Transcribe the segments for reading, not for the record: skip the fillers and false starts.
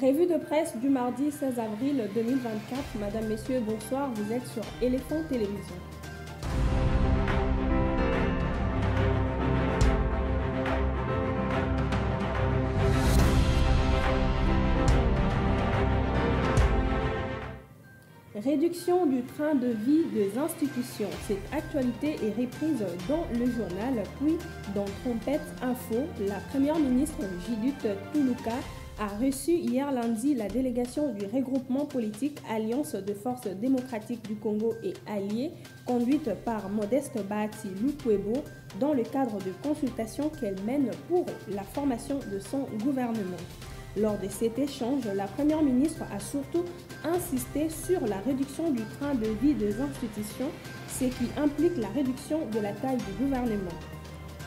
Revue de presse du mardi 16 avril 2024. Madame, Messieurs, bonsoir. Vous êtes sur Éléphant Télévision. Réduction du train de vie des institutions. Cette actualité est reprise dans le journal, puis dans Trompette Info. La première ministre Judith Toulouka a reçu hier lundi la délégation du regroupement politique Alliance de forces démocratiques du Congo et Alliés, conduite par Modeste Bahati Lukwebo, dans le cadre de consultations qu'elle mène pour la formation de son gouvernement. Lors de cet échange, la première ministre a surtout insisté sur la réduction du train de vie des institutions, ce qui implique la réduction de la taille du gouvernement.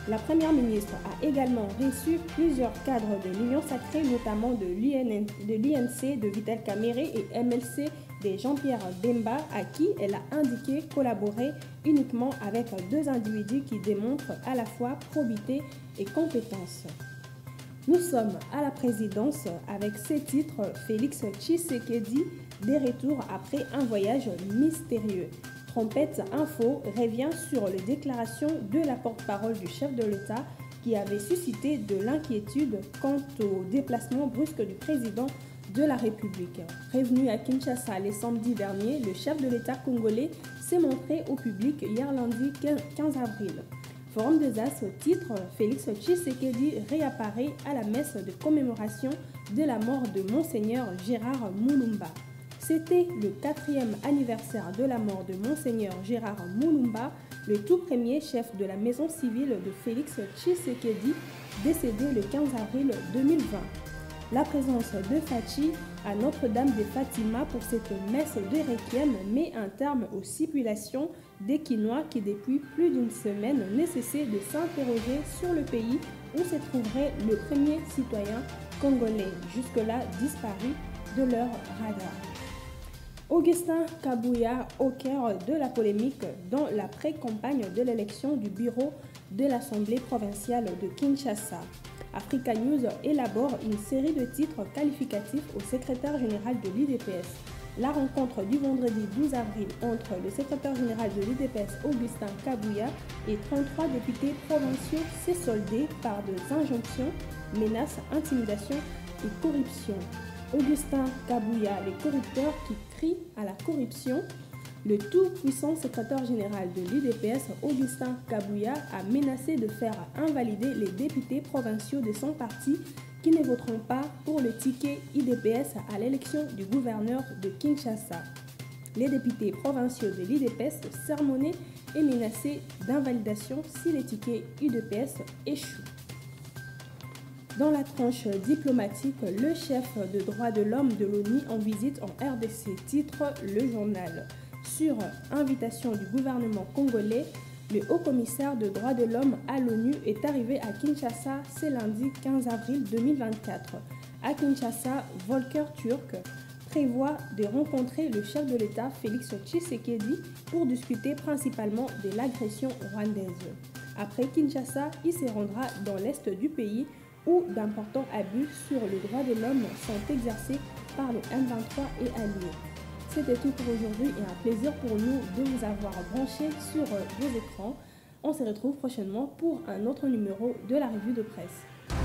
La première ministre a également reçu plusieurs cadres de l'Union sacrée, notamment de l'INC de Vital Kamerhe et MLC de Jean-Pierre Bemba, à qui elle a indiqué collaborer uniquement avec deux individus qui démontrent à la fois probité et compétence. Nous sommes à la présidence avec ces titres. Félix Tshisekedi des retours après un voyage mystérieux. Trompette Info revient sur les déclarations de la porte-parole du chef de l'État qui avait suscité de l'inquiétude quant au déplacement brusque du président de la République. Prévenu à Kinshasa le samedi dernier, le chef de l'État congolais s'est montré au public hier lundi 15 avril. Forum des As, titre, Félix Tshisekedi réapparaît à la messe de commémoration de la mort de Monseigneur Gérard Moulumba. C'était le 4e anniversaire de la mort de Monseigneur Gérard Moulumba, le tout premier chef de la maison civile de Félix Tshisekedi, décédé le 15 avril 2020. La présence de Fachi à Notre-Dame de Fatima pour cette messe de requiem met un terme aux stipulations des Quinois qui depuis plus d'une semaine ne cessaient de s'interroger sur le pays où se trouverait le premier citoyen congolais, jusque-là disparu de leur radar. Augustin Kabouya au cœur de la polémique dans la pré-campagne de l'élection du bureau de l'Assemblée provinciale de Kinshasa. Africa News élabore une série de titres qualificatifs au secrétaire général de l'UDPS. La rencontre du vendredi 12 avril entre le secrétaire général de l'UDPS Augustin Kabouya et 33 députés provinciaux s'est soldée par des injonctions, menaces, intimidations et corruption. Augustin Kabouya, les corrupteurs qui crient à la corruption. Le tout-puissant secrétaire général de l'UDPS, Augustin Kabouya, a menacé de faire invalider les députés provinciaux de son parti qui ne voteront pas pour le ticket UDPS à l'élection du gouverneur de Kinshasa. Les députés provinciaux de l'UDPS sermonnés et menacés d'invalidation si les tickets UDPS échouent. Dans la tranche diplomatique, le chef de droits de l'homme de l'ONU en visite en RDC, titre le journal. Sur invitation du gouvernement congolais, le haut-commissaire de droits de l'homme à l'ONU est arrivé à Kinshasa ce lundi 15 avril 2024. À Kinshasa, Volker Turk prévoit de rencontrer le chef de l'État Félix Tshisekedi pour discuter principalement de l'agression rwandaise. Après Kinshasa, il se rendra dans l'est du pays où d'importants abus sur les droits de l'homme sont exercés par le M23 et alliés. C'était tout pour aujourd'hui et un plaisir pour nous de vous avoir branché sur vos écrans. On se retrouve prochainement pour un autre numéro de la revue de presse.